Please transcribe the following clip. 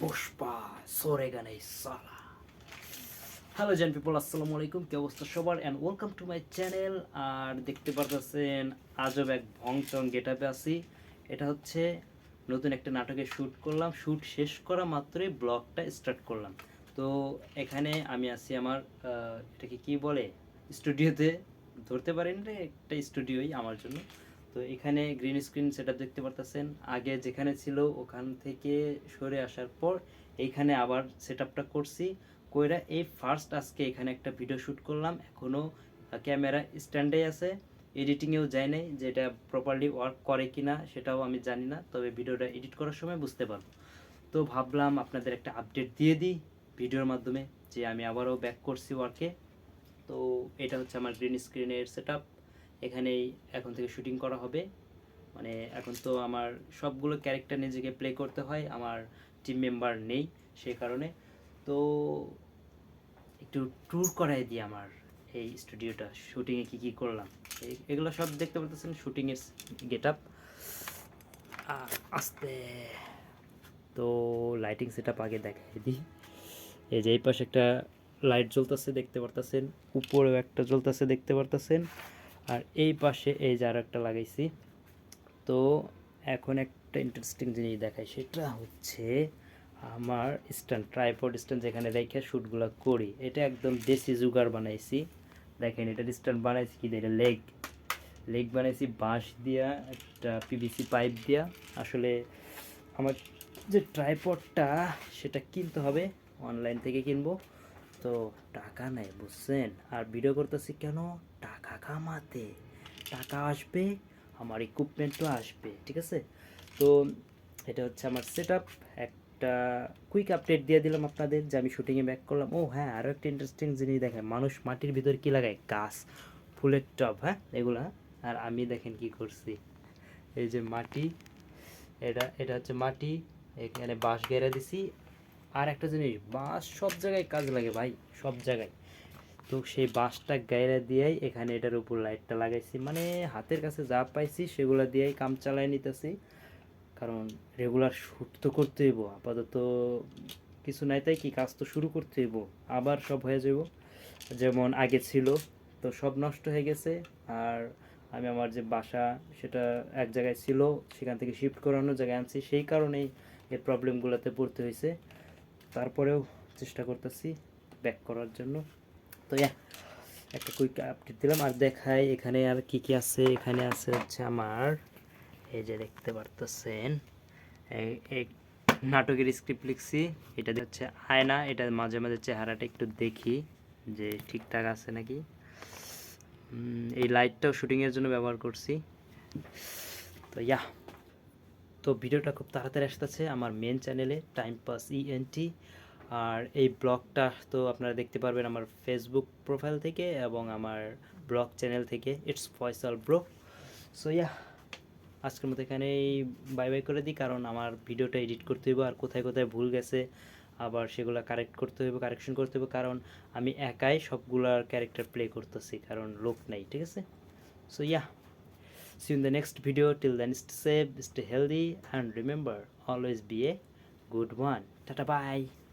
পুষ্পা সরেগা নেই সালা। Hello gen people, আসসালামু আলাইকুম। কি অবস্থা সবার, and welcome to my channel. আর দেখতে পারতেছেন আজব এক ভংচং গেটআপে আছি। এটা হচ্ছে নতুন একটা নাটকের শ্যুট করলাম, শ্যুট শেষ করা মাত্রই ব্লগটা স্টার্ট করলাম। তো এখানে আমি আছি আমার এটাকে কি বলে, স্টুডিওতে ধরতে পারেন রে, একটা স্টুডিওই আমার জন্য। তো এখানে গ্রিন স্ক্রিন সেটআপ দেখতে পারতেছেন। আগে যেখানে ছিল ওখান থেকে সরে আসার পর এইখানে আবার সেটআপটা করছি। কইরা এই ফার্স্ট আজকে এখানে একটা ভিডিও শ্যুট করলাম। এখনও ক্যামেরা স্ট্যান্ডে আছে, এডিটিংয়েও যায় নাই, যেটা প্রপারলি ওয়ার্ক করে কি না সেটাও আমি জানি না, তবে ভিডিওটা এডিট করার সময় বুঝতে পারবো। তো ভাবলাম আপনাদের একটা আপডেট দিয়ে দিই ভিডিওর মাধ্যমে যে আমি আবারও ব্যাক করছি ওয়ার্কে। তো এটা হচ্ছে আমার গ্রিন স্ক্রিনের সেটআপ। এখানেই এখন থেকে শুটিং করা হবে। মানে এখন তো আমার সবগুলো ক্যারেক্টার নিজেকে প্লে করতে হয়, আমার টিম মেম্বার নেই সেই কারণে। তো একটু ট্যুর করাই দিই আমার এই স্টুডিওটা, শুটিংয়ে কী কী করলাম এগুলো সব দেখতে পারতেছেন। শুটিংয়ের গেট আপ আস্তে। তো লাইটিং সেট আপ আগে দেখাই দিই। এই যে এই পাশে একটা লাইট জ্বলতেছে দেখতে পারতেছেন, উপরেও একটা জ্বলতেছে দেখতে পারতেছেন, আর এই পাশে এই যে আর একটা লাগাইছি। তো এখন একটা ইন্টারেস্টিং জিনিস দেখাই, সেটা হচ্ছে আমার স্ট্যান্ড, ট্রাইপড স্ট্যান্ড, যেখানে রেখে শ্যুটগুলো করি। এটা একদম দেশি জুগার বানাইছি। দেখেন এটার স্ট্যান্ড বানাইছি কি, এটা লেগ লেগ বানাইছি বাঁশ দিয়া, একটা পিভিসি পাইপ দিয়া। আসলে আমার যে ট্রাইপডটা সেটা কিনতে হবে, অনলাইন থেকে কিনবো। তো টাকা নাই বুঝছেন, আর ভিডিও করতেছি কেন, টাকা কামাতে। টাকা আসবে, আমার ইকুইপমেন্টও আসবে, ঠিক আছে। তো এটা হচ্ছে আমার সেট আপ। একটা কুইক আপডেট দিয়ে দিলাম আপনাদের যে আমি শুটিংয়ে ব্যাক করলাম। ও হ্যাঁ, আরও একটা ইন্টারেস্টিং জিনিস দেখেন, মানুষ মাটির ভিতর কী লাগায়, গাছ, ফুলের টব, হ্যাঁ এগুলা। আর আমি দেখেন কি করছি, এই যে মাটি, এটা এটা হচ্ছে মাটি, এখানে বাঁশ গেড়ে দিছি। আর একটা জিনিস, বাঁশ সব জায়গায় কাজ লাগে ভাই, সব জায়গায়। তো সেই বাঁশটা গায়রা দিয়েই এখানে এটার উপর লাইটটা লাগাইছি। মানে হাতের কাছে যা পাইছি সেগুলো দিয়েই কাম চালাই নিতেছি, কারণ রেগুলার শ্যুট তো করতে হইব। আপাতত কিছু নাই, তাই কি কাজ তো শুরু করতে হইব, আবার সব হয়ে যাব যেমন আগে ছিল। তো সব নষ্ট হয়ে গেছে। আর আমি আমার যে বাসা সেটা এক জায়গায় ছিল, সেখান থেকে শিফট করে অন্য জায়গায় আনছি, সেই কারণেই এই প্রবলেমগুলোতে পড়তে হয়েছে। তারপরেও চেষ্টা করতেছি ব্যাক করার জন্য। তো একটা কুইক আপডেট দিলাম। আর দেখাই এখানে আর কি কি আছে। এখানে আছে হচ্ছে আমার, এই যে দেখতে পারতেছেন, এই নাটকের স্ক্রিপ্ট লিখছি। এটা হচ্ছে আয়না, এটা মাঝে মাঝে চেহারাটা একটু দেখি যে ঠিকঠাক আছে নাকি। এই লাইটটাও শুটিংয়ের জন্য ব্যবহার করছি। তো তো ভিডিওটা খুব তাড়াতাড়ি আসতেছে আমার মেন চ্যানেলে, টাইম পাস ইএনটি। আর এই ব্লগটা তো আপনারা দেখতে পারবেন আমার ফেসবুক প্রোফাইল থেকে এবং আমার ব্লগ চ্যানেল থেকে, ইটস ফয়সাল ব্রো। সো আজকের মতো এখানেই বাই বাই করে দিই, কারণ আমার ভিডিওটা এডিট করতে হইব, আর কোথায় কোথায় ভুল গেছে আবার সেগুলো কারেক্ট করতে হইব, কারেকশন করতে হইব, কারণ আমি একাই সবগুলার ক্যারেক্টার প্লে করতেছি, কারণ লোক নাই, ঠিক আছে। So see you in the next video. Till then, stay safe, stay healthy, and remember, always be a good one. Tata bye.